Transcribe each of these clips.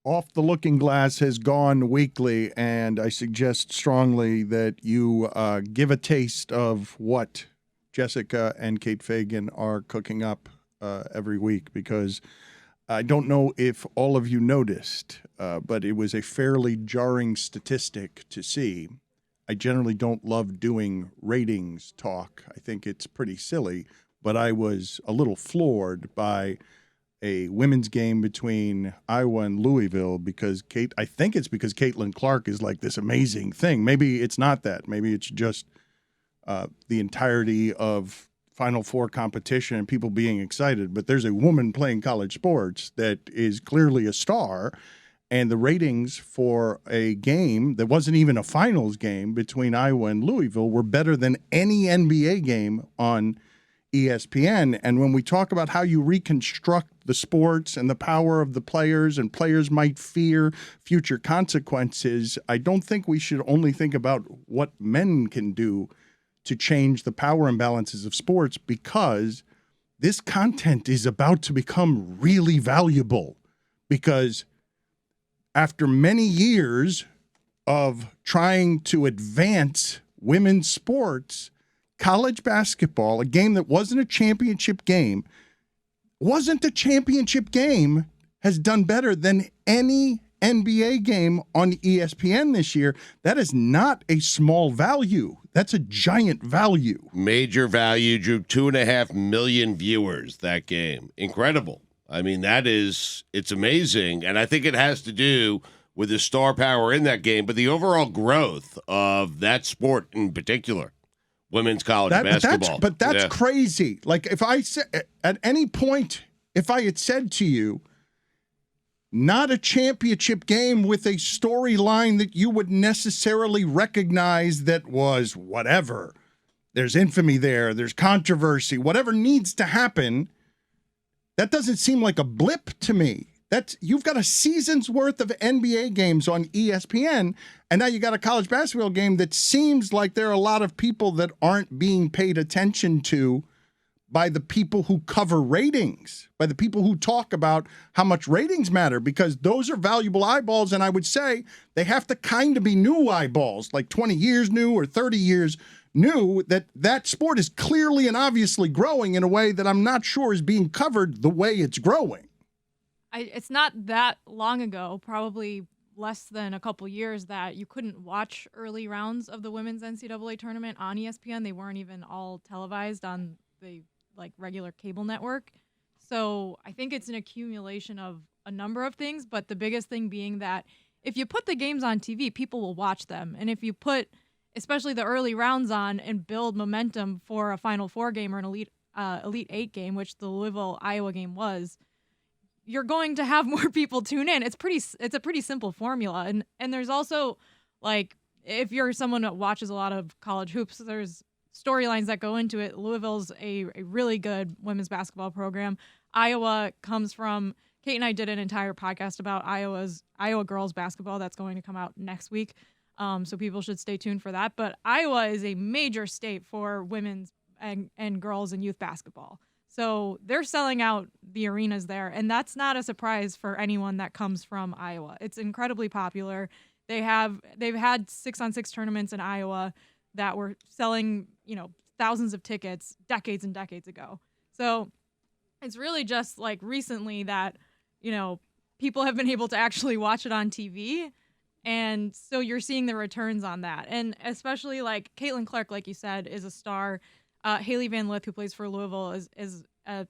Off the Looking Glass has gone weekly, and I suggest strongly that you give a taste of what Jessica and Kate Fagan are cooking up every week, because I don't know if all of you noticed, but it was a fairly jarring statistic to see. I generally don't love doing ratings talk. I think it's pretty silly, but I was a little floored by a women's game between Iowa and Louisville, because I think it's because Caitlin Clark is like this amazing thing. Maybe it's not that. Maybe it's just the entirety of Final Four competition and people being excited. But there's a woman playing college sports that is clearly a star, and the ratings for a game that wasn't even a finals game between Iowa and Louisville were better than any NBA game on ESPN. And when we talk about how you reconstruct the sports and the power of the players, and players might fear future consequences, I don't think we should only think about what men can do to change the power imbalances of sports, because this content is about to become really valuable. Because after many years of trying to advance women's sports, college basketball, a game that wasn't a championship game, has done better than any NBA game on ESPN this year. That is not a small value. That's a giant value. Major value. Drew 2.5 million viewers that game. Incredible. I mean, it's amazing. And I think it has to do with the star power in that game, but the overall growth of that sport in particular. Women's college basketball. But that's crazy. Like, if I said at any point, if I had said to you, not a championship game with a storyline that you would necessarily recognize, that was whatever, there's infamy there's controversy, whatever needs to happen, that doesn't seem like a blip to me. You've got a season's worth of NBA games on ESPN, and now you got a college basketball game that seems like there are a lot of people that aren't being paid attention to by the people who cover ratings, by the people who talk about how much ratings matter, because those are valuable eyeballs, and I would say they have to kind of be new eyeballs, like 20 years new or 30 years new, that sport is clearly and obviously growing in a way that I'm not sure is being covered the way it's growing. It's not that long ago, probably less than a couple years, that you couldn't watch early rounds of the women's NCAA tournament on ESPN. They weren't even all televised on the regular cable network. So I think it's an accumulation of a number of things, but the biggest thing being that if you put the games on TV, people will watch them. And if you put especially the early rounds on and build momentum for a Final Four game or an Elite Eight game, which the Louisville-Iowa game was, you're going to have more people tune in. It's a pretty simple formula. And there's also, like, if you're someone that watches a lot of college hoops, there's storylines that go into it. Louisville's a really good women's basketball program. Iowa comes from, Kate and I did an entire podcast about Iowa girls basketball that's going to come out next week. So people should stay tuned for that. But Iowa is a major state for women's and girls and youth basketball. So they're selling out the arenas there, and that's not a surprise for anyone that comes from Iowa. It's incredibly popular. They've had 6-on-6 tournaments in Iowa that were selling, thousands of tickets decades and decades ago. So it's really just like recently that, people have been able to actually watch it on TV. And so you're seeing the returns on that. And especially like Caitlin Clark, like you said, is a star. Haley Van Lith, who plays for Louisville, is a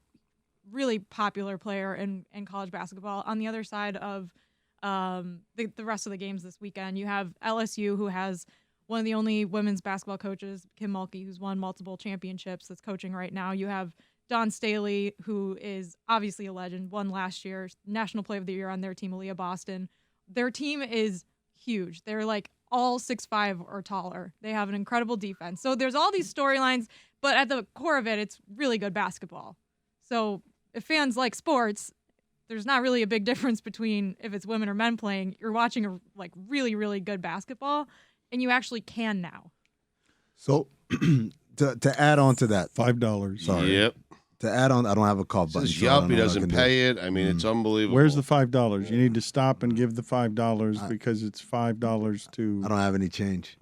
really popular player in college basketball. On the other side of the rest of the games this weekend, you have LSU, who has one of the only women's basketball coaches, Kim Mulkey, who's won multiple championships, that's coaching right now. You have Dawn Staley, who is obviously a legend, won last year, National Player of the Year on their team, Aaliyah Boston. Their team is huge. They're like all 6'5" or taller. They have an incredible defense. So there's all these storylines, but at the core of it, it's really good basketball. So if fans like sports, there's not really a big difference between if it's women or men playing. You're watching a really, really good basketball, and you actually can now. So to add on to that, $5. Sorry. Yep. To add on, I don't have a call button. Says so I don't yup, he know what I doesn't can do. pay it. I mean, it's unbelievable. Where's the $5? You need to stop and give the $5 because it's $5 to. I don't have any change.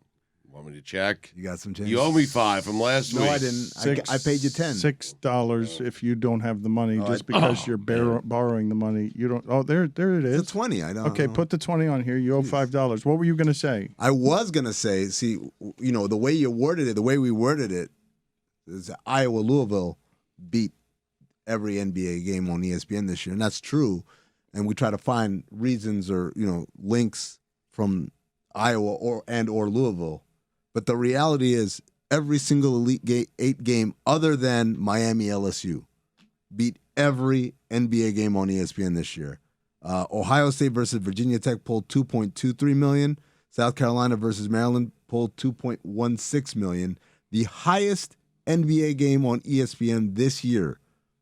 Want me to check? You got some change? You owe me $5 from last week. No, I didn't. I paid you 10. $6 if you don't have the money, just because you're borrowing the money. You don't. Oh, there it is. It's a 20. I don't. Okay, put the 20 on here. You owe $5. What were you going to say? I was gonna say, see, the way you worded it, the way we worded it, is Iowa Louisville beat every NBA game on ESPN this year, and that's true. And we try to find reasons or links from Iowa or Louisville. But the reality is, every single Elite Eight game other than Miami LSU beat every NBA game on ESPN this year. Ohio State versus Virginia Tech pulled 2.23 million. South Carolina versus Maryland pulled 2.16 million. The highest NBA game on ESPN this year,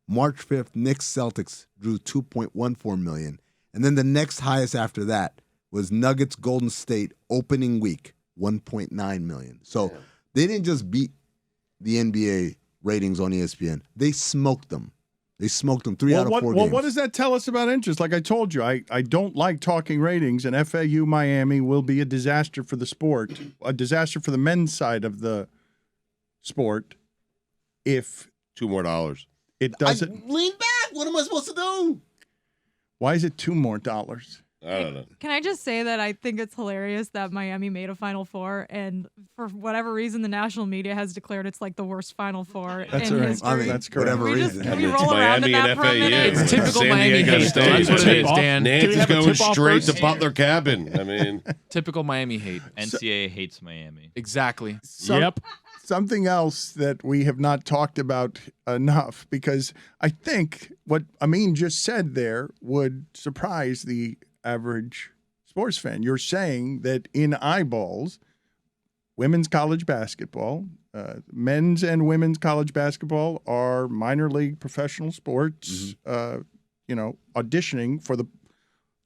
March 5th, Knicks Celtics drew 2.14 million. And then the next highest after that was Nuggets Golden State opening week, 1.9 million. So they didn't just beat the NBA ratings on ESPN. They smoked them. They smoked them 3 out of 4 games. Well, what does that tell us about interest? Like I told you, I don't like talking ratings, and FAU Miami will be a disaster for the sport, a disaster for the men's side of the sport if $2 more. It doesn't. Lean back. What am I supposed to do? Why is it $2 more? I don't know. Can I just say that I think it's hilarious that Miami made a Final Four, and for whatever reason, the national media has declared it's like the worst Final Four That's in right. history. I mean, That's correct. whatever Can we reason. Can we It's roll around in Miami and that for a FAU. minute? It's typical San Miami Diego hate. State. That's what it is, Dan. Nance Can we is have a going tip-off straight first? to Butler Cabin. I mean, Typical Miami hate. NCAA hates Miami. Exactly. Something else that we have not talked about enough, because I think what Amin just said there would surprise the average sports fan. You're saying that in eyeballs, women's college basketball, men's and women's college basketball are minor league professional sports, auditioning for the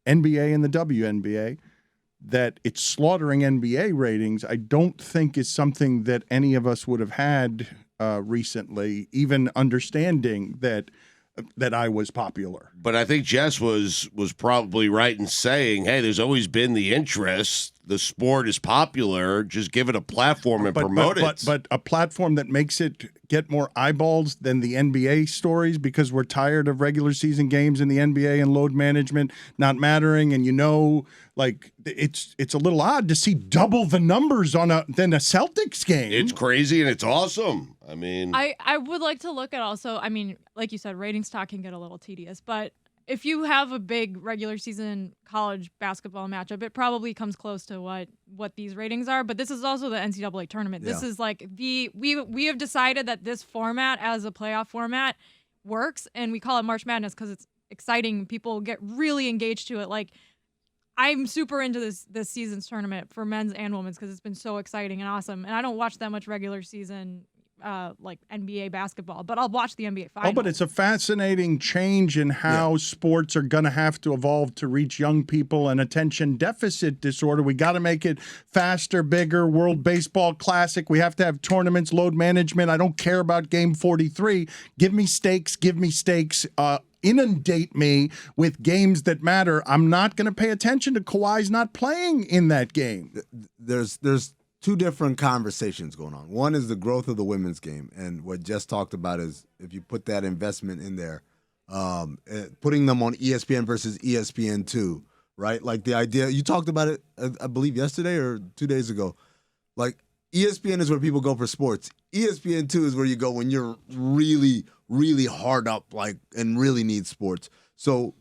NBA and the WNBA. That it's slaughtering NBA ratings, I don't think is something that any of us would have had recently, even understanding that I was popular. but I think Jess was probably right in saying, hey, there's always been the interest. The sport is popular. Just give it a platform and promote it. But a platform that makes it get more eyeballs than the NBA stories, because we're tired of regular season games in the NBA and load management not mattering. And it's a little odd to see double the numbers than a Celtics game. It's crazy and it's awesome. I mean, I would like to look at also, I mean, like you said, ratings talk can get a little tedious, but if you have a big regular season college basketball matchup, it probably comes close to what these ratings are. But this is also the NCAA tournament. This is like we have decided that this format as a playoff format works, and we call it March Madness because it's exciting. People get really engaged to it. Like, I'm super into this season's tournament for men's and women's because it's been so exciting and awesome. And I don't watch that much regular season like NBA basketball, but I'll watch the NBA finals. Oh, but it's a fascinating change in how sports are going to have to evolve to reach young people and attention deficit disorder. We got to make it faster, bigger, World Baseball Classic. We have to have tournaments, load management. I don't care about Game 43. Give me stakes. Inundate me with games that matter. I'm not going to pay attention to Kawhi's not playing in that game. There's two different conversations going on. One is the growth of the women's game, and what Jess talked about is if you put that investment in there, putting them on ESPN versus ESPN2, right? Like the idea, you talked about it, I believe yesterday or 2 days ago. Like ESPN is where people go for sports. ESPN2 is where you go when you're really, really hard up, like, and really need sports. So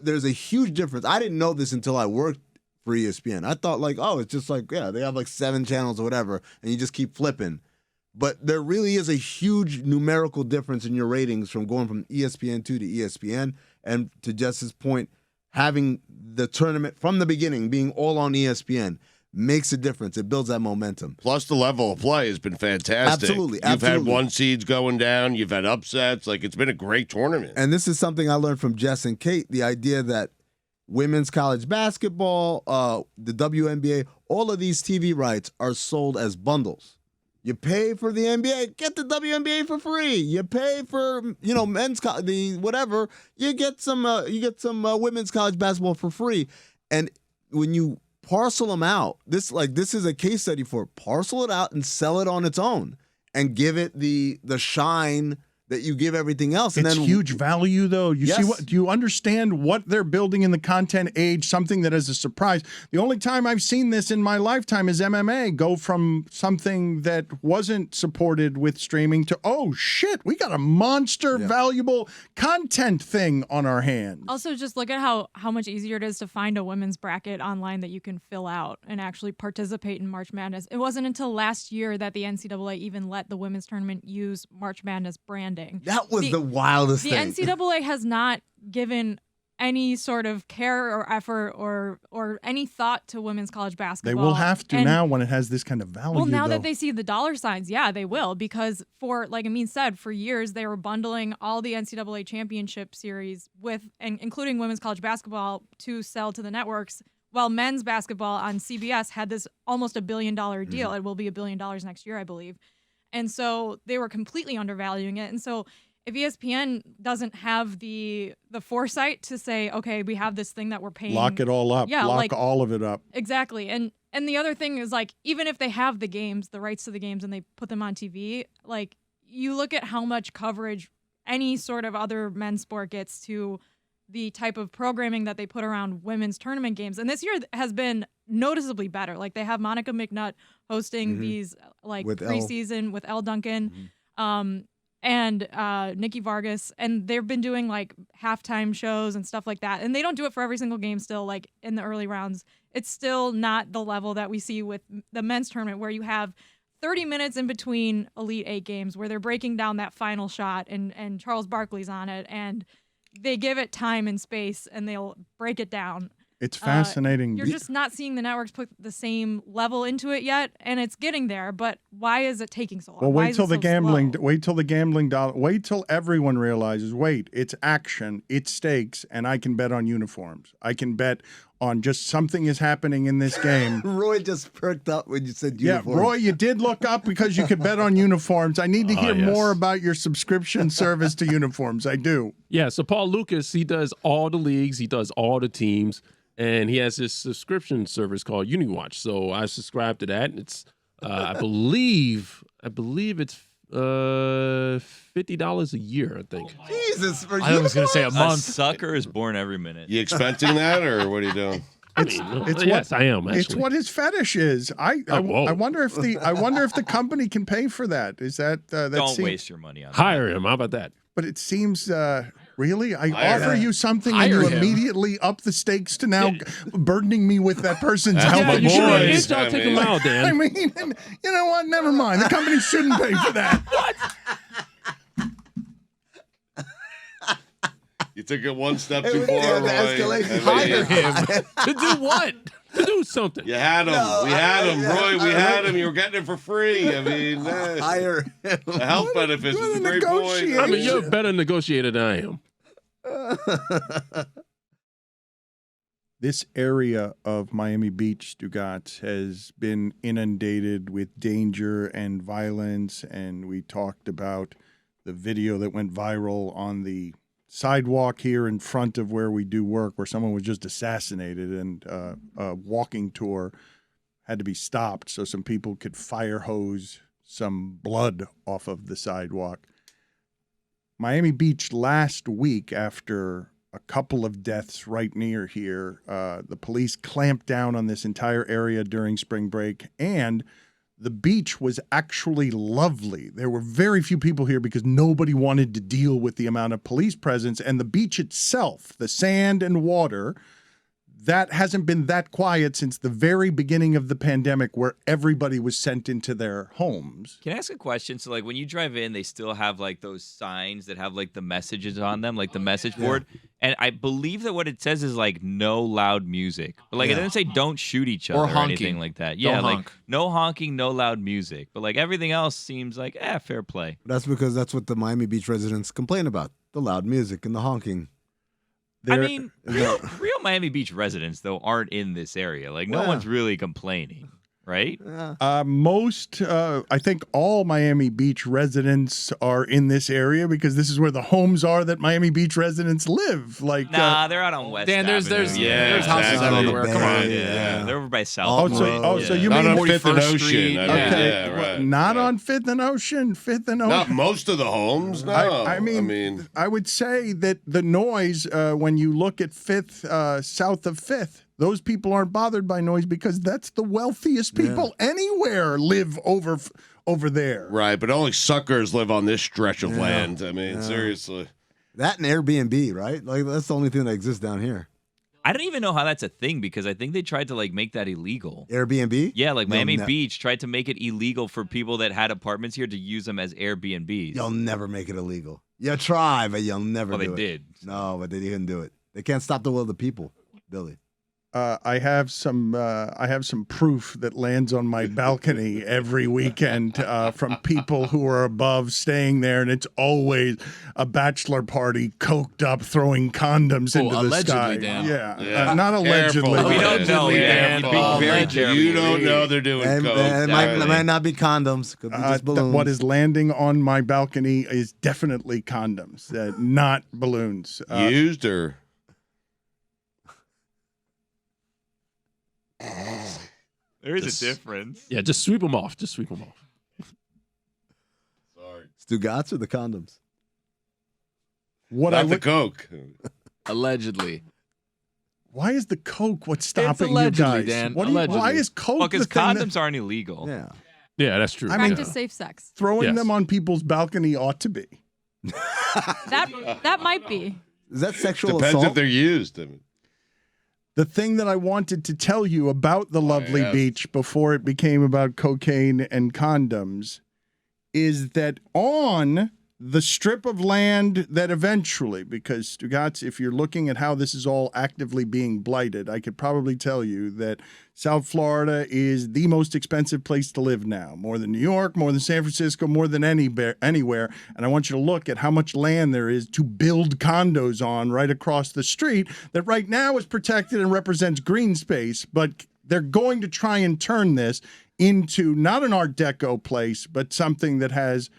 there's a huge difference. I didn't know this until I worked for ESPN. I thought it's just like, they have like 7 channels or whatever, and you just keep flipping. But there really is a huge numerical difference in your ratings from going from ESPN2 to ESPN. And to Jess's point, having the tournament from the beginning being all on ESPN makes a difference. It builds that momentum. plus the level of play has been fantastic. Absolutely. You've had one seeds going down. You've had upsets. Like, it's been a great tournament. And this is something I learned from Jess and Kate, the idea that women's college basketball, the WNBA, all of these TV rights are sold as bundles. You pay for the NBA, get the WNBA for free. You pay for men's whatever. You get some women's college basketball for free. And when you parcel them out, this is a case study for parcel it out and sell it on its own and give it the shine that you give everything else. And it's then huge value, though. You Yes. see what? Do you understand what they're building in the content age? Something that is a surprise. The only time I've seen this in my lifetime is MMA go from something that wasn't supported with streaming to, oh shit, we got a monster valuable content thing on our hands. Also, just look at how much easier it is to find a women's bracket online that you can fill out and actually participate in March Madness. It wasn't until last year that the NCAA even let the women's tournament use March Madness branding. that was the wildest The thing. NCAA has not given any sort of care or effort or any thought to women's college They basketball. will have to And- now when it has this kind of value. Well, now though. that they see the dollar signs, yeah, they will, because for, like Amin said, for years they were bundling all the NCAA championship series with, and including women's college basketball, to sell to the networks, while men's basketball on CBS had this almost $1 billion deal. It will be $1 billion next year, I believe. And so they were completely undervaluing it. And so if ESPN doesn't have the foresight to say, okay, we have this thing that we're paying, lock it all up, Yeah, lock like- all of it up. exactly. And the other thing is, like, even if they have the games, the rights to the games, and they put them on TV, like, you look at how much coverage any sort of other men's sport gets to the type of programming that they put around women's tournament games. And this year has been noticeably better. Like, they have Monica McNutt hosting these, like, With Elle. preseason with Elle Duncan. And Nikki Vargas, and they've been doing like halftime shows and stuff like that. And they don't do it for every single game still, like in the early rounds. It's still not the level that we see with the men's tournament, where you have 30 minutes in between Elite Eight games where they're breaking down that final shot, and Charles Barkley's on it, and they give it time and space, and they'll break it down. It's fascinating. You're just not seeing the networks put the same level into it yet, and it's getting there. But why is it taking so long? Well, Why wait is till it the so gambling. slow? Wait till the gambling dollar. Wait till everyone realizes. Wait, it's action, it's stakes, and I can bet on uniforms. I can bet on just something is happening in this game. Roy just perked up when you said Yeah, uniform. Roy, you did look up because you could bet on uniforms. I need to hear yes. more about your subscription service to uniforms. I do. Yeah, so Paul Lucas, he does all the leagues, he does all the teams, and he has this subscription service called UniWatch. So I subscribe to that. It's I believe it's $50 a year, I think. Jesus, for I was going to say a A month. sucker is born every minute. You expensing that, or what are you doing? It's I am actually. It's what his fetish is. I whoa. wonder if the company can pay for that. Is that Don't waste your money on that. Hire him. How about that? But it seems really, I Hire offer him. you something and Hire you him. immediately up the stakes to now burdening me with that person's That's health my Yeah, you should boy. have insurance. his job. Take him out, I Dan. mean, you know what? Never mind. The company shouldn't pay for that. You took it one step It too was- far, yeah, the Roy. escalation. I mean, Hire him. To do what? To do something. You had him. No, we had him, yeah, Roy. We had him. You were getting it for free. I mean, hire him. the health benefits what was a a great point. negotiation. I mean, you're a better negotiator than I am. This area of Miami Beach, Stugotz, has been inundated with danger and violence, and we talked about the video that went viral on the sidewalk here in front of where we do work, where someone was just assassinated, and a walking tour had to be stopped so some people could fire hose some blood off of the sidewalk. Miami Beach last week, after a couple of deaths right near here, the police clamped down on this entire area during spring break, and the beach was actually lovely. There were very few people here because nobody wanted to deal with the amount of police presence, and the beach itself, the sand and water, that hasn't been that quiet since the very beginning of the pandemic, where everybody was sent into their homes. Can I ask a question? So, like, when you drive in, they still have, like, those signs that have, like, the messages on them, like the message board. And I believe that what it says is, like, no loud music. But, like, it doesn't say don't shoot each other Or or honking. anything like that. Don't Yeah, like, honk. no honking, no loud music. But, like, everything else seems like, fair play. That's because that's what the Miami Beach residents complain about: the loud music and the honking. I There- mean, real Miami Beach residents, though, aren't in this area. Like, no Well, one's really complaining. right? Most, I think all Miami Beach residents are in this area because this is where the homes are that Miami Beach residents live. Like, Nah, they're out on West Dan, there's Avenue. houses exactly. everywhere. Come on. Yeah, they're over by South. so you Not mean on Fifth and 41st Ocean. Street. I mean, okay, yeah, right. not right. on Fifth and Ocean. Fifth and Ocean. Not most of the homes. No, I mean, I would say that the noise when you look at Fifth, south of Fifth, those people aren't bothered by noise because that's the wealthiest people anywhere live over there. right, but only suckers live on this stretch of land. I mean, seriously. That and Airbnb, right? Like that's the only thing that exists down here. I don't even know how that's a thing because I think they tried to like make that illegal. Airbnb? Yeah, like You'll Miami ne- Beach tried to make it illegal for people that had apartments here to use them as Airbnbs. You'll never make it illegal. You try, but you'll never Well, do they it. did. No, but they didn't do it. They can't stop the will of the people, Billy. I have some proof that lands on my balcony every weekend from people who are above staying there, and it's always a bachelor party, coked up, throwing condoms into the allegedly, sky. Dan. Yeah, not allegedly. Careful. We don't know. Allegedly, Dan. Dan. Be very Allegedly. careful. You don't know they're doing And, coke. and it Darling. might not be condoms. Could be just balloons. What is landing on my balcony is definitely condoms, not balloons. Used or? There is a difference. Yeah, just sweep them off. Just sweep them off. Sorry. Stugotz or the condoms? What Not I the would, coke. Allegedly. why is the coke what's stopping you allegedly, guys? Dan, What do you, why allegedly. is coke Well, the because thing that condoms aren't illegal. Yeah. Yeah, that's true. I mean- Practice safe sex. throwing Yes. them on people's balcony ought to be? That might be. Is that sexual Depends assault? if they're used. I mean, The thing that I wanted to tell you about the lovely yes. beach before it became about cocaine and condoms is that on the strip of land that eventually, because Stugotz, if you're looking at how this is all actively being blighted, I could probably tell you that South Florida is the most expensive place to live now, more than New York, more than San Francisco, more than anywhere. And I want you to look at how much land there is to build condos on right across the street that right now is protected and represents green space, but they're going to try and turn this into not an Art Deco place, but something that has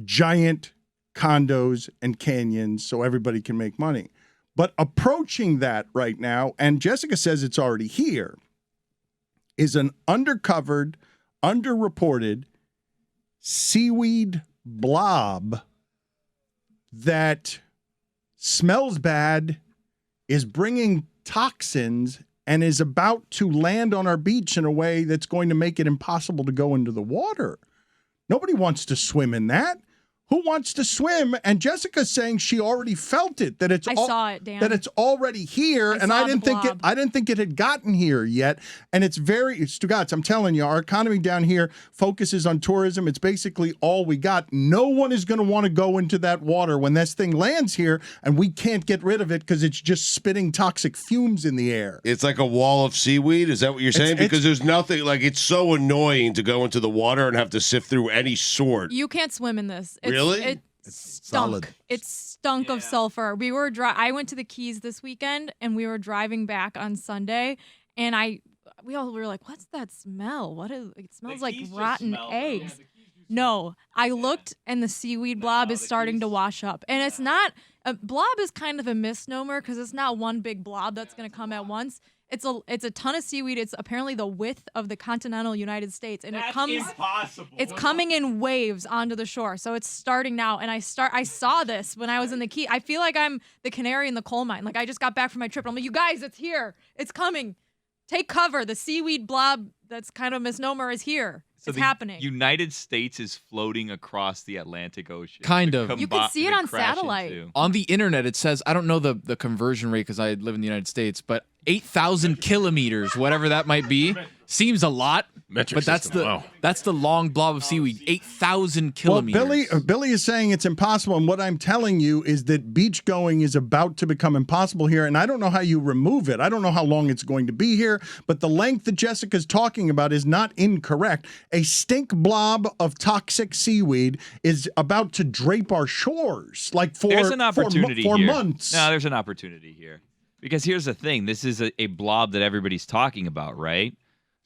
giant condos and canyons so everybody can make money. But approaching that right now, and Jessica says it's already here, is an undercovered, underreported seaweed blob that smells bad, is bringing toxins, and is about to land on our beach in a way that's going to make it impossible to go into the water. Nobody wants to swim in that. Who wants to swim? And Jessica's saying she already felt it, that it's I saw it, Dan. that it's already here, and saw I the didn't think blob. I didn't think it had gotten here yet. And it's very Stugotz, I'm telling you, our economy down here focuses on tourism. It's basically all we got. No one is going to want to go into that water when this thing lands here, and we can't get rid of it because it's just spitting toxic fumes in the air. it's like a wall of seaweed. Is that what you're saying? It's- Because there's nothing like it's so annoying to go into the water and have to sift through any sort. You can't swim in this. Really? It solid. stunk. It stunk of sulfur. We were I went to the Keys this weekend, and we were driving back on Sunday, and we all were like, "What's that smell? What is? It smells like rotten eggs." No, I looked, and the seaweed blob is starting to wash up, and it's not. A blob is kind of a misnomer because it's not one big blob that's going to come at once. It's a ton of seaweed. It's apparently the width of the continental United States, and it's coming in waves onto the shore. So it's starting now, and I saw this when I was in the Key. I feel like I'm the canary in the coal mine. Like I just got back from my trip. I'm like, you guys, it's here. It's coming. Take cover. The seaweed blob that's kind of a misnomer is here. So it's the happening. United States is floating across the Atlantic Ocean. Kind To of. You can see it to on crash satellite. into. On the internet, it says, I don't know the conversion rate because I live in the United States, but 8,000 kilometers, whatever that might be, seems a lot. Metric But that's system, wow. that's the long blob of seaweed, 8,000 Well, kilometers. Billy is saying it's impossible, and what I'm telling you is that beach going is about to become impossible here, and I don't know how you remove it. I don't know how long it's going to be here, but the length that Jessica's talking about is not incorrect. A stink blob of toxic seaweed is about to drape our shores, like There's an opportunity for here. months. No, there's an opportunity here. Because here's the thing. This is a blob that everybody's talking about, right?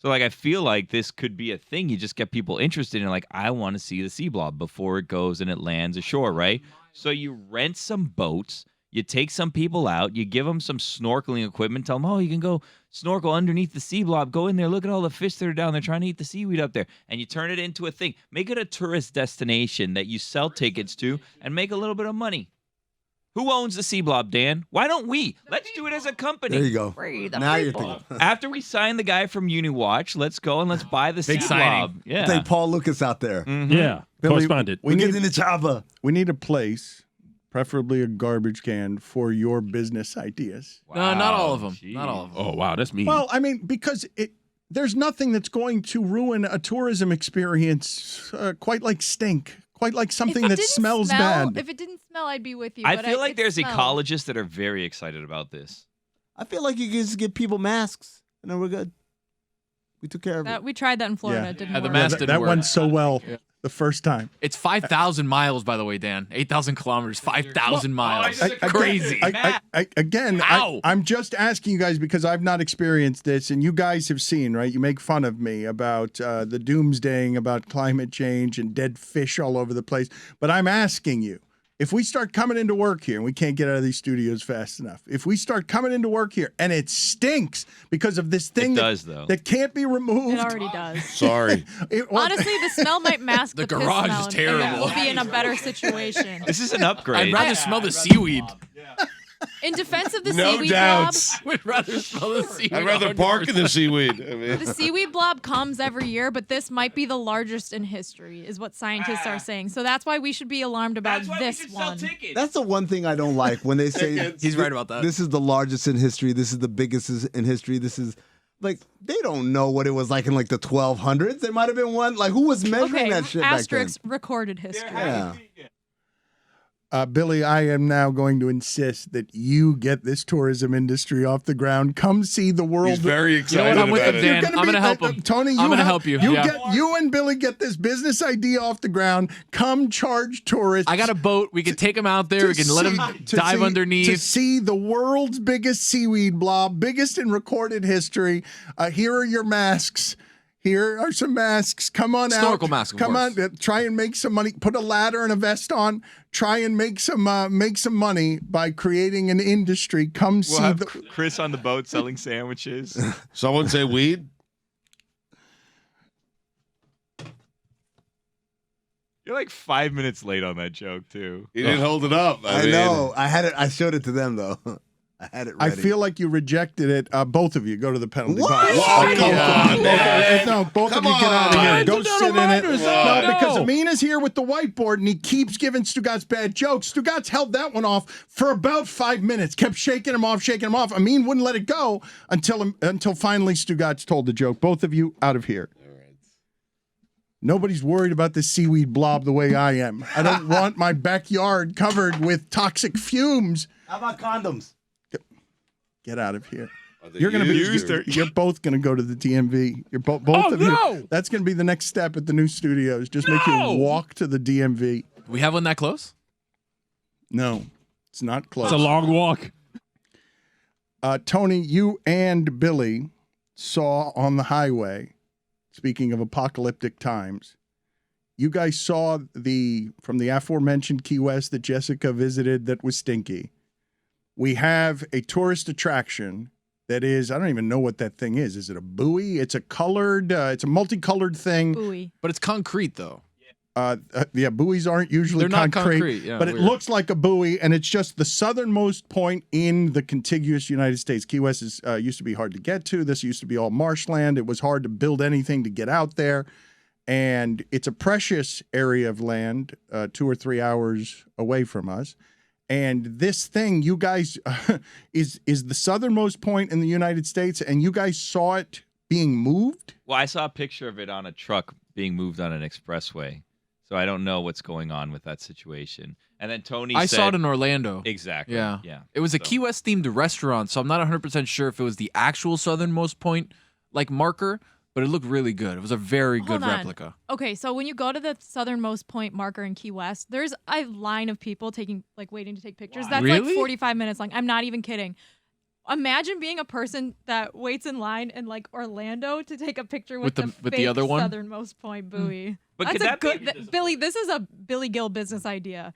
So, like, I feel like this could be a thing. You just get people interested in, like, I want to see the sea blob before it goes and it lands ashore, right? So you rent some boats, you take some people out, you give them some snorkeling equipment, tell them, oh, you can go snorkel underneath the sea blob, go in there, look at all the fish that are down there trying to eat the seaweed up there, and you turn it into a thing. Make it a tourist destination that you sell tickets to and make a little bit of money. Who owns the sea blob, Dan? Why don't we? Let's do it as a company. There you go. Now you're thinking. After we sign the guy from UniWatch, let's go and let's buy the sea Big signing. blob. Yeah. Take Paul Lucas out there. Yeah, Billy, correspondent. we Get need in the chopper. we need a place, preferably a garbage can, for your business ideas. No, not all of them. Jeez. Not all of them. Oh wow, that's mean. Well, I mean, because there's nothing that's going to ruin a tourism experience quite like stink, quite like something If it that didn't smells smell, bad. If it didn't smell, I'd be with you. I but feel like it there's smelled. ecologists that are very excited about this. I feel like you can just get people masks, and then we're good. We took care of That, it. we tried that in Florida. Yeah. It didn't Yeah, the work. mask that didn't work. went so well the first time. It's 5,000 miles, by the way, Dan. 8,000 kilometers, 5,000 miles. Crazy. I'm just asking you guys because I've not experienced this, and you guys have seen, right? You make fun of me about the doomsdaying about climate change and dead fish all over the place. But I'm asking you, if we start coming into work here and we can't get out of these studios fast enough, if we start coming into work here and it stinks because of this thing that can't be removed. It already does. Sorry. Honestly, the smell might mask The the piss garage smell is and terrible. We'll be in a better situation. This is an upgrade. I'd rather smell the seaweed. In defense of the No seaweed doubts. Would rather smell the seaweed. I'd rather park in the seaweed. I mean, blob, the seaweed blob comes every year, but this might be the largest in history, is what scientists are saying. So that's why we should be alarmed about this one. That's the one thing I don't like when they say He's right about that. This is the largest in history. This is the biggest in history. This is like they don't know what it was like in like the 1200s. There might have been one like who was measuring Okay, that shit asterisk recorded history. back then. Yeah. Billy, I am now going to insist that you get this tourism industry off the ground. Come see the world. he's very You know excited what? I'm with about him, it. Dan. I'm going to help him. Tony, I'm going to help you. Yeah. You and Billy get this business idea off the ground. Come charge tourists. I got a boat. We can take him out there. We can let him dive underneath. To see the world's biggest seaweed blob, biggest in recorded history. Here are your masks. Here are some masks. Come on out. Snorkel mask, of Come course. on. Try and make some money. Put a ladder and a vest on. Try and make some money by creating an industry. Come We'll see have the. Chris on the boat selling sandwiches. Someone say weed? You're like 5 minutes late on that joke, too. He didn't hold it up. I mean, know. I had it. I showed it to them though. I had it I ready. feel like you rejected it. Both of you go to the penalty What? box. Whoa, Come on, man. No, both Come of you get out of on. here. Go It's sit in it. Writers. No, No. because Amin is here with the whiteboard and he keeps giving Stugotz bad jokes. Stugotz held that one off for about 5 minutes. Kept shaking him off. Amin wouldn't let it go until finally Stugotz told the joke. Both of you out of here. Nobody's worried about this seaweed blob the way I am. I don't want my backyard covered with toxic fumes. How about condoms? Get out of here. Are they You're going to be used or- you're both going to go to the DMV. You're both Oh, of you. no. That's going to be the next step at the new studios. Just make No. you walk to the DMV. We have one that close? No, it's not close. It's a long walk. Tony, you and Billy saw on the highway, speaking of apocalyptic times, you guys saw from the aforementioned Key West that Jessica visited that was stinky. We have a tourist attraction that is, I don't even know what that thing is. Is it a buoy? It's a multicolored thing. Buoy. But it's concrete, though. Yeah, buoys aren't usually They're not concrete, yeah, but it weird. looks like a buoy, and it's just the southernmost point in the contiguous United States. Key West used to be hard to get to. This used to be all marshland. It was hard to build anything to get out there, and it's a precious area of land, 2 or 3 hours away from us. And this thing, you guys, is the southernmost point in the United States, and you guys saw it being moved? Well, I saw a picture of it on a truck being moved on an expressway. So I don't know what's going on with that situation. And then Tony I said, saw it in Orlando. Exactly. Yeah. Yeah. It was a So- Key West themed restaurant, so I'm not 100% sure if it was the actual southernmost point like marker, but it looked really good. It was a very good Hold on. replica. Okay, so when you go to the southernmost point marker in Key West, there's a line of people waiting to take pictures. That's Really? like 45 minutes long. I'm not even kidding. Imagine being a person that waits in line in like Orlando to take a picture with the the other one? Southernmost Point buoy. But That's could a that good be- Billy. This is a Billy Gill business idea.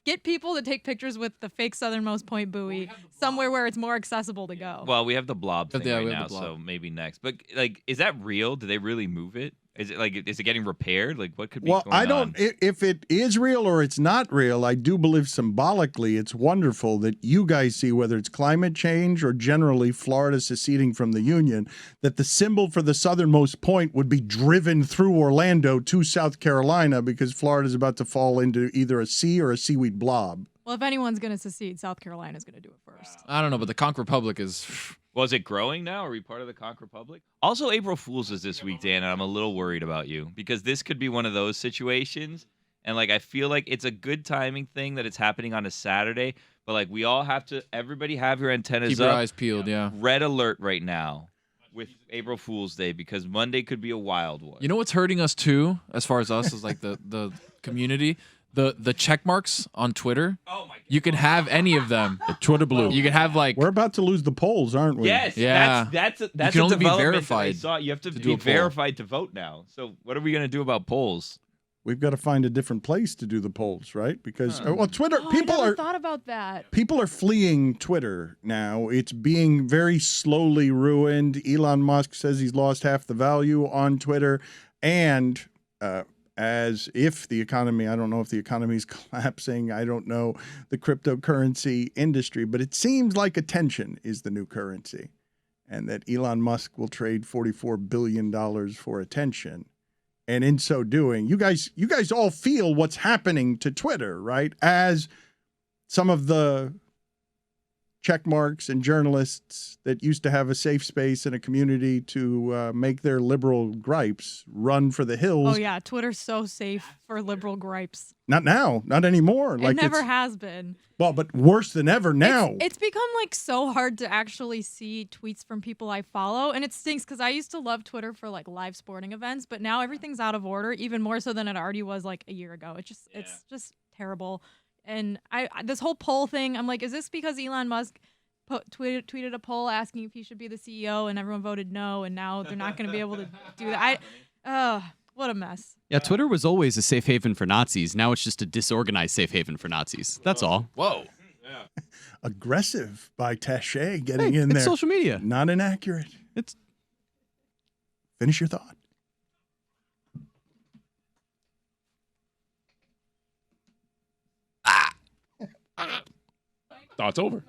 Get people to take pictures with the fake Southernmost Point buoy somewhere where it's more accessible to go. Well, we have the blob thing Yeah, right we have now, the blob. so maybe next. But like, is that real? Do they really move it? Is it getting repaired? Like, what could be Well, going I don't. on? If it is real or it's not real, I do believe symbolically it's wonderful that you guys see, whether it's climate change or generally Florida seceding from the Union, that the symbol for the southernmost point would be driven through Orlando to South Carolina because Florida is about to fall into either a sea or a seaweed blob. Well, if anyone's going to secede, South Carolina's going to do it first. I don't know, but the Conch Republic is. Well, is it growing now? Are we part of the Conch Republic? Also, April Fool's is this week, Dan, and I'm a little worried about you because this could be one of those situations. And like, I feel like it's a good timing thing that it's happening on a Saturday, but like, we all have to, everybody have your antennas Keep up. your eyes peeled, yeah. Red alert right now with April Fool's Day because Monday could be a wild one. You know what's hurting us too, as far as us, is like the community? The check marks on Twitter. Oh my God. You can have any of them. Twitter blue. You can have like We're about to lose the polls, aren't we? Yes, Yeah. that's You a can only be development that I verified saw. You have to to do be a poll. verified to vote now. So what are we gonna do about polls? We've got to find a different place to do the polls, right? Because well, Twitter Oh, people I never are thought about that. people are fleeing Twitter now. It's being very slowly ruined. Elon Musk says he's lost half the value on Twitter, and as if the economy, I don't know if the economy is collapsing. I don't know the cryptocurrency industry, but it seems like attention is the new currency, and that Elon Musk will trade $44 billion for attention. And in so doing, you guys all feel what's happening to Twitter, right? As some of the check marks and journalists that used to have a safe space and a community to make their liberal gripes run for the hills. Oh yeah, Twitter's so safe for liberal gripes. Not now, not anymore. It never has been. Well, but worse than ever now. It's become like so hard to actually see tweets from people I follow, and it stinks because I used to love Twitter for like live sporting events, but now everything's out of order, even more so than it already was like a year ago. It's just terrible. And I this whole poll thing, I'm like, is this because Elon Musk tweeted a poll asking if he should be the CEO, and everyone voted no, and now they're not going to be able to do that? What a mess. Yeah, Twitter was always a safe haven for Nazis. Now it's just a disorganized safe haven for Nazis. That's all. whoa. Aggressive by Taché getting Hey, in it's there. social media. Not inaccurate. It's Finish your thought. Thought's over.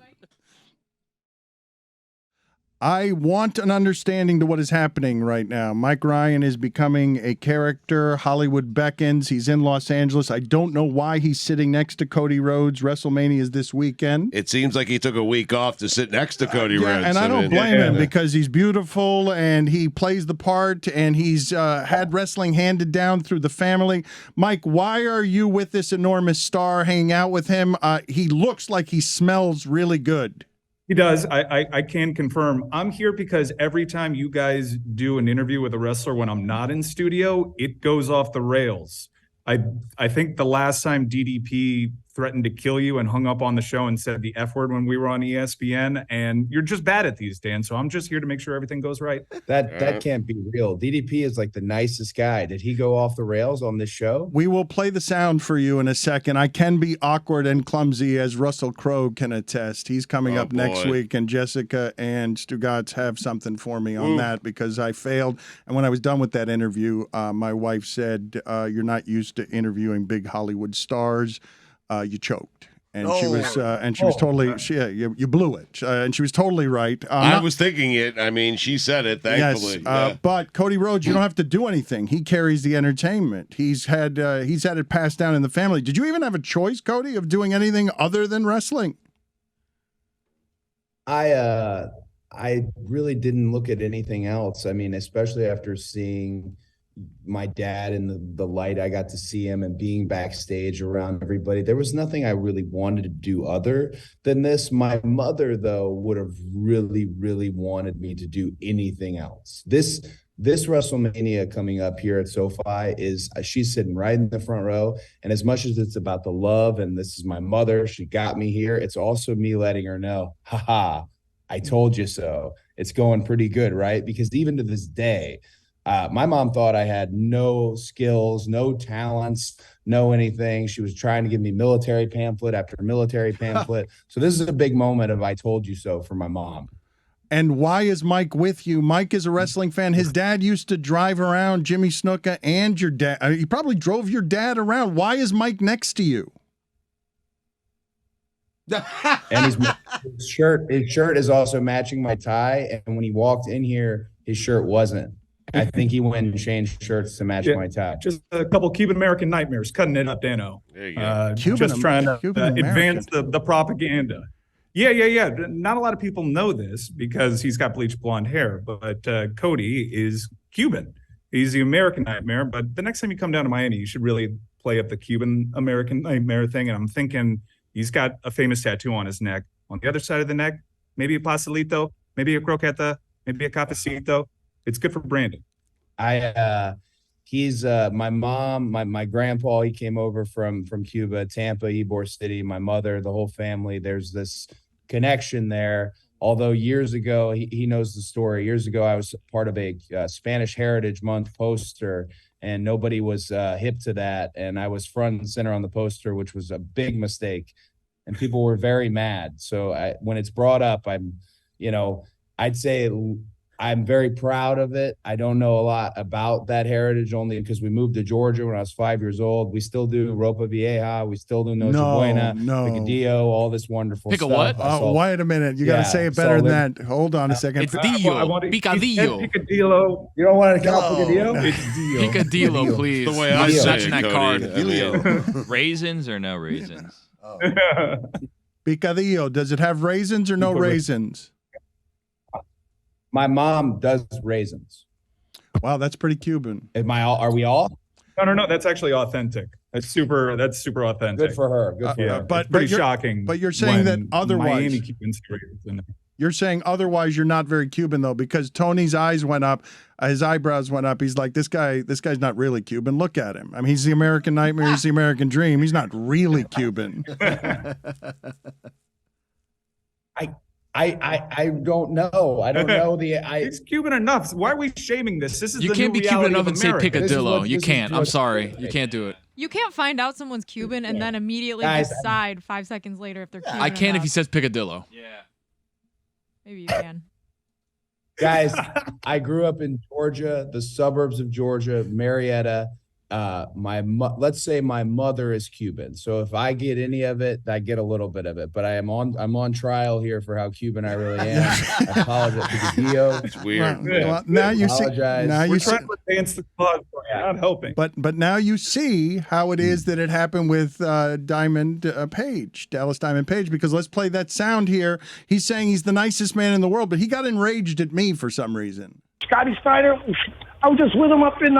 I want an understanding to what is happening right now. Mike Ryan is becoming a character. Hollywood beckons. He's in Los Angeles. I don't know why he's sitting next to Cody Rhodes. WrestleMania is this weekend. It seems like he took a week off to sit next to Cody Rhodes. And I don't mean, blame him because he's beautiful and he plays the part and he's had wrestling handed down through the family. Mike, why are you with this enormous star hanging out with him? He looks like he smells really good. He does. I can confirm. I'm here because every time you guys do an interview with a wrestler when I'm not in studio, it goes off the rails. I think the last time DDP threatened to kill you and hung up on the show and said the F word when we were on ESPN, and you're just bad at these, Dan. So I'm just here to make sure everything goes right. That can't be real. DDP is like the nicest guy. Did he go off the rails on this show? We will play the sound for you in a second. I can be awkward and clumsy, as Russell Crowe can attest. He's coming up next week, and Jessica and Stugotz have something for me on that because I failed. And when I was done with that interview, my wife said, "You're not used to interviewing big Hollywood stars. You choked." And she was totally, you blew it. And she was totally right. I was thinking it. I mean, she said it, thankfully. Yes, but Cody Rhodes, you don't have to do anything. He carries the entertainment. He's had it passed down in the family. Did you even have a choice, Cody, of doing anything other than wrestling? I really didn't look at anything else. I mean, especially after seeing my dad in the light, I got to see him and being backstage around everybody. There was nothing I really wanted to do other than this. My mother, though, would have really, really wanted me to do anything else. This WrestleMania coming up here at SoFi she's sitting right in the front row. And as much as it's about the love and this is my mother, she got me here, it's also me letting her know, haha, I told you so. It's going pretty good, right? Because even to this day, my mom thought I had no skills, no talents, no anything. She was trying to give me military pamphlet after military pamphlet. So this is a big moment of I told you so for my mom. And why is Mike with you? Mike is a wrestling fan. His dad used to drive around Jimmy Snuka and your dad. He probably drove your dad around. Why is Mike next to you? And his shirt is also matching my tie. And when he walked in here, his shirt wasn't. I think he went and changed shirts to match my tie. Just a couple Cuban American nightmares, cutting it up, Dano. There you go. Just trying to Cuban advance the propaganda. Yeah. Not a lot of people know this because he's got bleached blonde hair, but Cody is Cuban. He's the American Nightmare. But the next time you come down to Miami, you should really play up the Cuban American Nightmare thing. And I'm thinking he's got a famous tattoo on his neck. On the other side of the neck, maybe a pastelito, maybe a croqueta, maybe a cafecito. It's good for branding. He's my mom, my grandpa. He came over from Cuba, Tampa, Ybor City. My mother, the whole family. There's this connection there. Although years ago, he knows the story. Years ago, I was part of a Spanish Heritage Month poster, and nobody was hip to that. And I was front and center on the poster, which was a big mistake, and people were very mad. So when it's brought up, I'd say I'm very proud of it. I don't know a lot about that heritage only because we moved to Georgia when I was 5 years old. We still do Ropa Vieja. We still do Noche Buena, Picadillo, all this all Pick a stuff. what? Wait a minute. You got to say it better than that. Hold on a second. It's Dio. Picadillo. Picadillo. You don't want to call it Picadillo? It's Dio. Picadillo, please. The way I say Matching it, that Cody. card. Raisins or no raisins? Picadillo. Does it have raisins or no raisins? My mom does raisins. Wow, that's pretty Cuban. Are we all? No. That's actually authentic. That's super authentic. Good for her. Good for Yeah, her. but pretty shocking. But you're saying that when otherwise. Miami Cubans do it. You're saying otherwise you're not very Cuban though, because Tony's eyes went up, his eyebrows went up. He's like, this guy's not really Cuban. Look at him. I mean, he's the American Nightmare. He's the American Dream. He's not really Cuban. I don't know. I don't know He's Cuban enough. Why are we shaming this? This is You the can't new be Cuban reality enough of and say America. picadillo. You can't. I'm what's- sorry. You can't do it. You can't find out someone's Cuban and then immediately Guys, decide 5 seconds later if they're Cuban. I can if enough. he says picadillo. Yeah. Maybe you can. Guys, I grew up in Georgia, the suburbs of Georgia, Marietta. Let's say my mother is Cuban. So if I get any of it, I get a little bit of it. But I'm on trial here for how Cuban I really am. I apologize for the Dio. It's weird. Well, now you see. Apologize. Now We're you see. trying to advance the cause, but you're not helping. But now you see how it is that it happened with Diamond Page, Dallas Diamond Page, because let's play that sound here. He's saying he's the nicest man in the world, but he got enraged at me for some reason. Scotty Steiner, I was just with him up in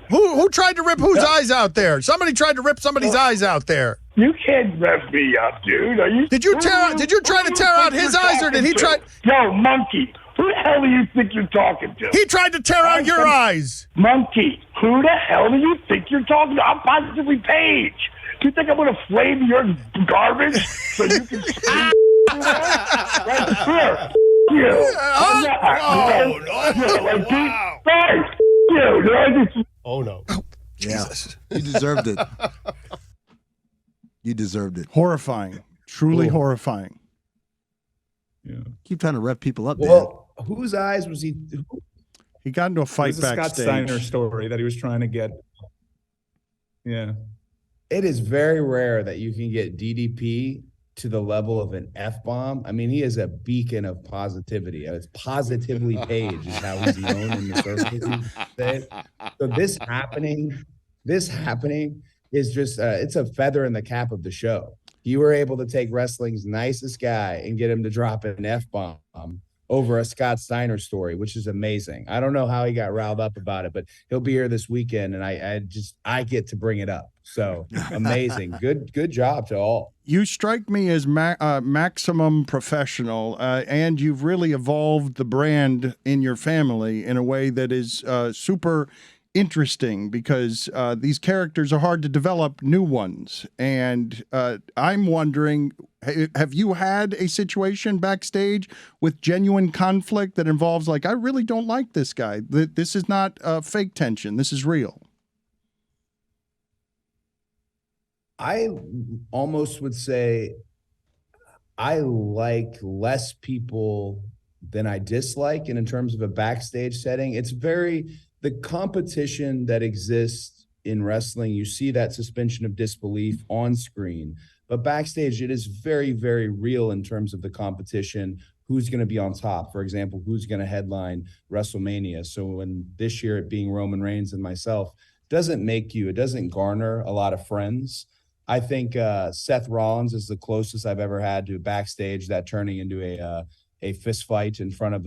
Who tried to rip whose eyes out there? Somebody tried to rip somebody's eyes out there. You can't rev me up, dude. Are you? Did you try to tear out his eyes, or did he try? Yo, monkey, who the hell do you think you're talking to? He tried to tear out your eyes. Monkey, who the hell do you think you're talking to? I'm positively Paige. Do you think I'm gonna flame your garbage so you can see? Right here. You. Oh no. Yeah. You deserved it. You deserved it. Horrifying. Truly horrifying. Yeah. Keep trying to rev people up, Dad. Well, whose eyes was he? He got into a fight It's a Scott backstage. Steiner story that he was trying to get. Yeah. It is very rare that you can get DDP to the level of an F-bomb. I mean, he is a beacon of positivity. It's positively Page is how he's known in the circles. So this happening is just, it's a feather in the cap of the show. You were able to take wrestling's nicest guy and get him to drop an F-bomb over a Scott Steiner story, which is amazing. I don't know how he got riled up about it, but he'll be here this weekend, and I get to bring it up. So amazing. Good job to all. You strike me as maximum professional, and you've really evolved the brand in your family in a way that is super interesting because these characters are hard to develop new ones. And I'm wondering, have you had a situation backstage with genuine conflict that involves like, I really don't like this guy. This is not fake tension. This is real. I almost would say I like less people than I dislike. And in terms of a backstage setting, it's the competition that exists in wrestling, you see that suspension of disbelief on screen. But backstage, it is very, very real in terms of the competition. Who's going to be on top? For example, who's going to headline WrestleMania? So when this year it being Roman Reigns and myself, it doesn't garner a lot of friends. I think Seth Rollins is the closest I've ever had to backstage that turning into a fist fight in front of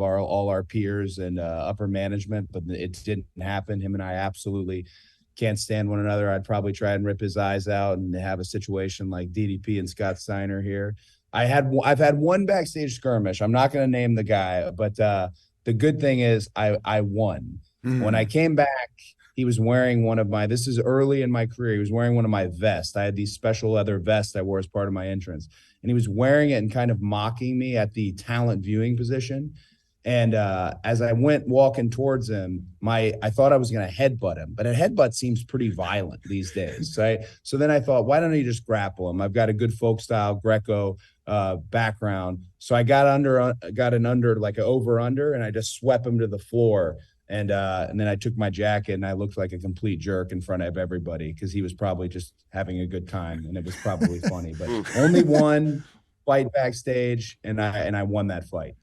all our peers and upper management, but it didn't happen. Him and I absolutely can't stand one another. I'd probably try and rip his eyes out and have a situation like DDP and Scott Steiner here. I've had one backstage skirmish. I'm not going to name the guy, but the good thing is I won. When I came back, he was wearing this is early in my career. He was wearing one of my vests. I had these special leather vests I wore as part of my entrance. And he was wearing it and kind of mocking me at the talent viewing position. And as I went walking towards him, I thought I was going to headbutt him, but a headbutt seems pretty violent these days. So then I thought, why don't you just grapple him? I've got a good folk style Greco background. So I got an over under, and I just swept him to the floor. And then I took my jacket and I looked like a complete jerk in front of everybody because he was probably just having a good time and it was probably funny. But only one fight backstage, and I won that fight.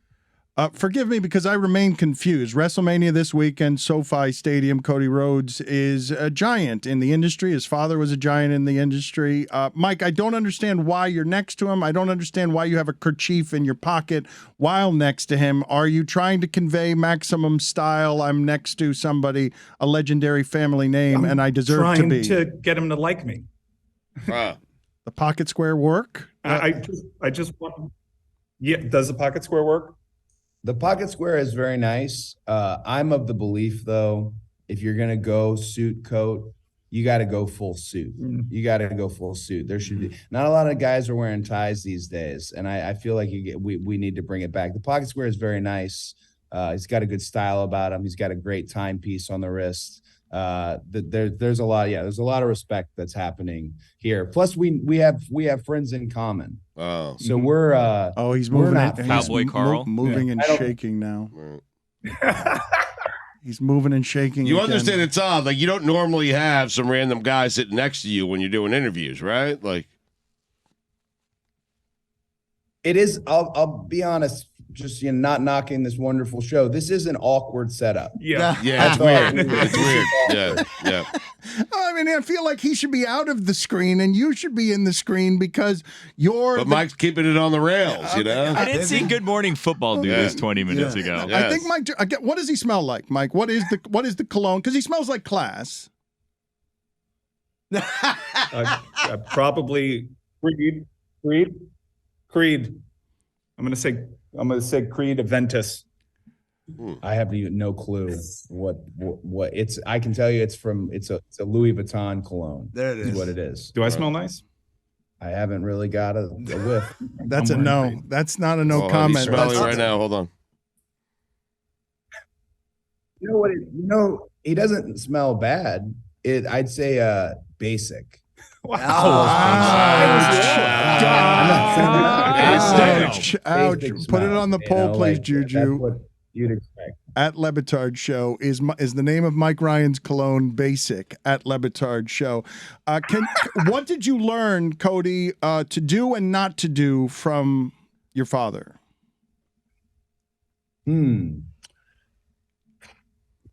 Forgive me because I remain confused. WrestleMania this weekend, SoFi Stadium. Cody Rhodes is a giant in the industry. His father was a giant in the industry. Mike, I don't understand why you're next to him. I don't understand why you have a kerchief in your pocket while next to him. Are you trying to convey maximum style? I'm next to somebody, a legendary family name, and I deserve to be. Trying to get him to like me. The pocket square work? I just want. Yeah, does the pocket square work? The pocket square is very nice. I'm of the belief, though, if you're going to go suit coat, you got to go full suit. You got to go full suit. There should be not a lot of guys are wearing ties these days. And I feel like we need to bring it back. The pocket square is very nice. He's got a good style about him. He's got a great timepiece on the wrist. There's a lot. Yeah, there's a lot of respect that's happening here. Plus, we have friends in common. Oh, so we're. He's moving. Cowboy Carl moving and shaking now. He's moving and shaking. You again. understand it's odd. Like, you don't normally have some random guy sitting next to you when you're doing interviews, right? Like, it is. I'll be honest. Just not knocking this wonderful show. This is an awkward setup. Yeah, it's weird. It's weird. Yeah. I mean, I feel like he should be out of the screen and you should be in the screen because you're. But Mike's keeping it on the rails, you know. I didn't see Good Morning Football do this 20 minutes ago. Yes. I think Mike. What does he smell like, Mike? What is the cologne? Because he smells like class. Probably Creed. I'm gonna say Creed Aventus. I have no clue what it's. I can tell you it's a Louis Vuitton cologne. There it is. What it is. Do I smell nice? I haven't really got a whiff. That's a no. That's not a no comment. He's smelling right now. Hold on. You know what? He doesn't smell bad. I'd say basic. Wow. Ouch. Put it on the poll, please, Juju. That's what you'd expect. At Le Batard Show is the name of Mike Ryan's cologne. Basic at Le Batard Show. What did you learn, Cody, to do and not to do from your father?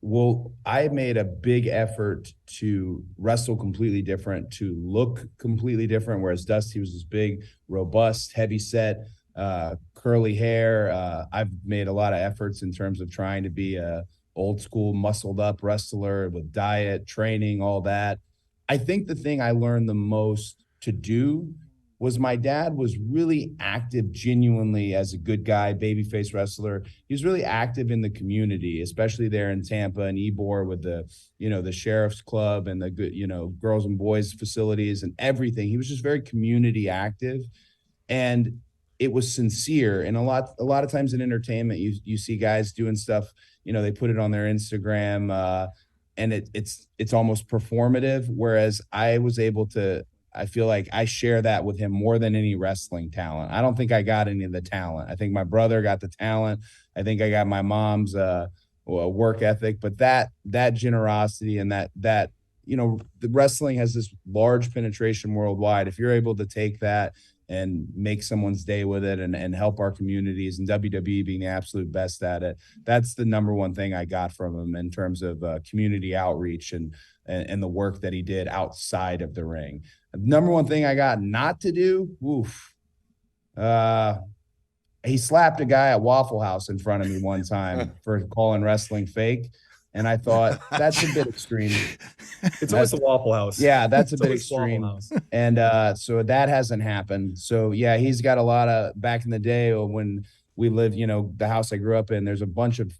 Well, I made a big effort to wrestle completely different, to look completely different, whereas Dusty was this big, robust, heavy set, curly hair. I've made a lot of efforts in terms of trying to be a old school, muscled up wrestler with diet, training, all that. I think the thing I learned the most to do was my dad was really active genuinely as a good guy, babyface wrestler. He was really active in the community, especially there in Tampa and Ybor with the, the sheriff's club and the good, girls and boys facilities and everything. He was just very community active, and it was sincere. And a lot of times in entertainment, you see guys doing stuff, they put it on their Instagram, and it's almost performative. Whereas I feel like I share that with him more than any wrestling talent. I don't think I got any of the talent. I think my brother got the talent. I think I got my mom's work ethic, but that generosity and that the wrestling has this large penetration worldwide. If you're able to take that and make someone's day with it and help our communities, and WWE being the absolute best at it, that's the number one thing I got from him in terms of community outreach and the work that he did outside of the ring. Number one thing I got not to do, he slapped a guy at Waffle House in front of me one time for calling wrestling fake. And I thought, that's a bit extreme. It's always the Waffle House. Yeah, that's a bit extreme. And so that hasn't happened. So yeah, he's got a lot of, back in the day when we lived, the house I grew up in, there's a bunch of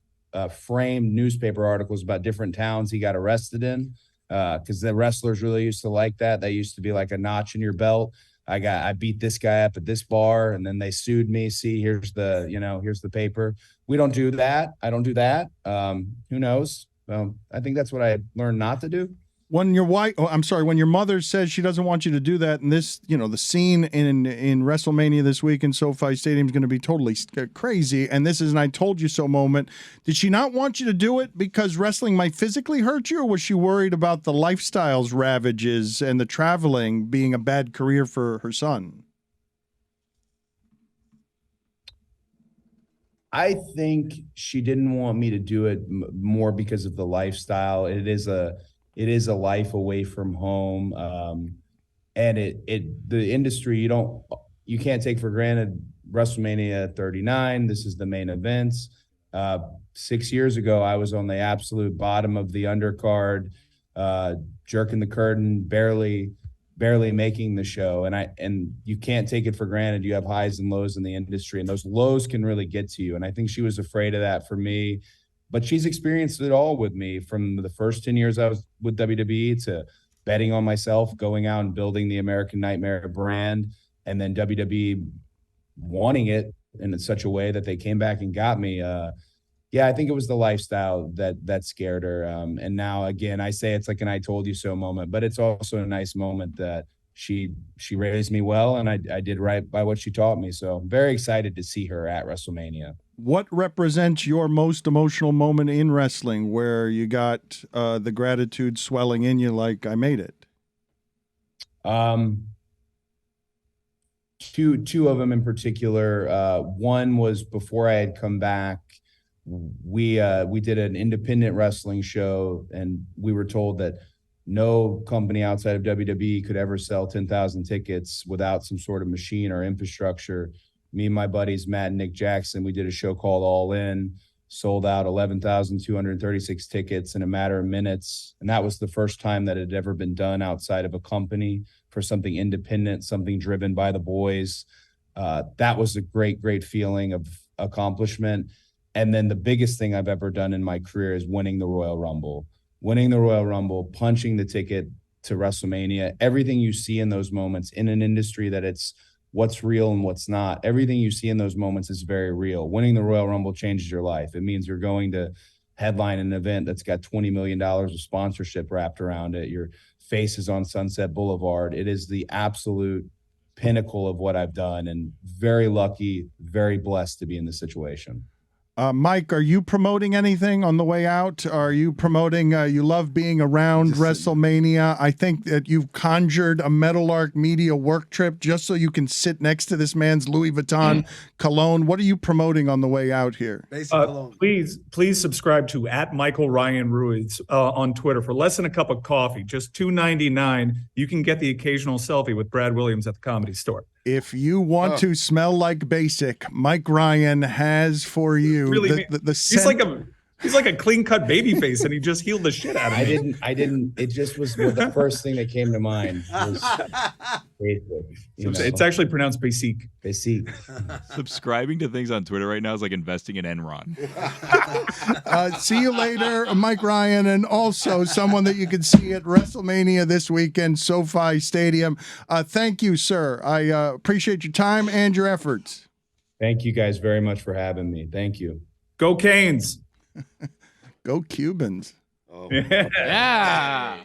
framed newspaper articles about different towns he got arrested in. Because the wrestlers really used to like that. That used to be like a notch in your belt. I beat this guy up at this bar, and then they sued me. See, here's the paper. We don't do that. I don't do that. Who knows? I think that's what I learned not to do. When your mother says she doesn't want you to do that, and this, the scene in WrestleMania this week in SoFi Stadium is going to be totally crazy, and this is an I told you so moment. Did she not want you to do it because wrestling might physically hurt you, or was she worried about the lifestyle's ravages and the traveling being a bad career for her son? I think she didn't want me to do it more because of the lifestyle. It is a life away from home. And the industry, you can't take for granted WrestleMania 39. This is the main events. 6 years ago, I was on the absolute bottom of the undercard, jerking the curtain, barely making the show. And you can't take it for granted. You have highs and lows in the industry, and those lows can really get to you. And I think she was afraid of that for me. But she's experienced it all with me, from the first 10 years I was with WWE to betting on myself, going out and building the American Nightmare brand, and then WWE wanting it in such a way that they came back and got me. I think it was the lifestyle that scared her. And now, again, I say it's like an I told you so moment, but it's also a nice moment that she raised me well, and I did right by what she taught me. So I'm very excited to see her at WrestleMania. What represents your most emotional moment in wrestling, where you got the gratitude swelling in you like, I made it? Two of them in particular. One was before I had come back. We did an independent wrestling show, and we were told that no company outside of WWE could ever sell 10,000 tickets without some sort of machine or infrastructure. Me and my buddies, Matt and Nick Jackson, we did a show called All In, sold out 11,236 tickets in a matter of minutes. And that was the first time that it had ever been done outside of a company for something independent, something driven by the boys. That was a great, great feeling of accomplishment. And then the biggest thing I've ever done in my career is winning the Royal Rumble. Winning the Royal Rumble, punching the ticket to WrestleMania, everything you see in those moments in an industry that it's what's real and what's not. Everything you see in those moments is very real. Winning the Royal Rumble changes your life. It means you're going to headline an event that's got $20 million of sponsorship wrapped around it. Your face is on Sunset Boulevard. It is the absolute pinnacle of what I've done, and very lucky, very blessed to be in this situation. Mike, are you promoting anything on the way out? Are you promoting, you love being around WrestleMania? I think that you've conjured a Meadowlark Media work trip just so you can sit next to this man's Louis Vuitton cologne. What are you promoting on the way out here? Please subscribe to @MichaelRyanRuiz on Twitter. For less than a cup of coffee, just $2.99, you can get the occasional selfie with Brad Williams at the Comedy Store. If you want to smell like basic, Mike Ryan has for you Really, he's like He's like a clean cut baby face, and he just healed the shit out of me. I didn't. It just was the first thing that came to mind. Was Facebook, It's actually pronounced basique. Basique. Subscribing to things on Twitter right now is like investing in Enron. See you later, Mike Ryan, and also someone that you can see at WrestleMania this weekend, SoFi Stadium. Thank you, sir. I appreciate your time and your efforts. Thank you guys very much for having me. Thank you. Go Canes. Go Cubans. Oh. Yeah.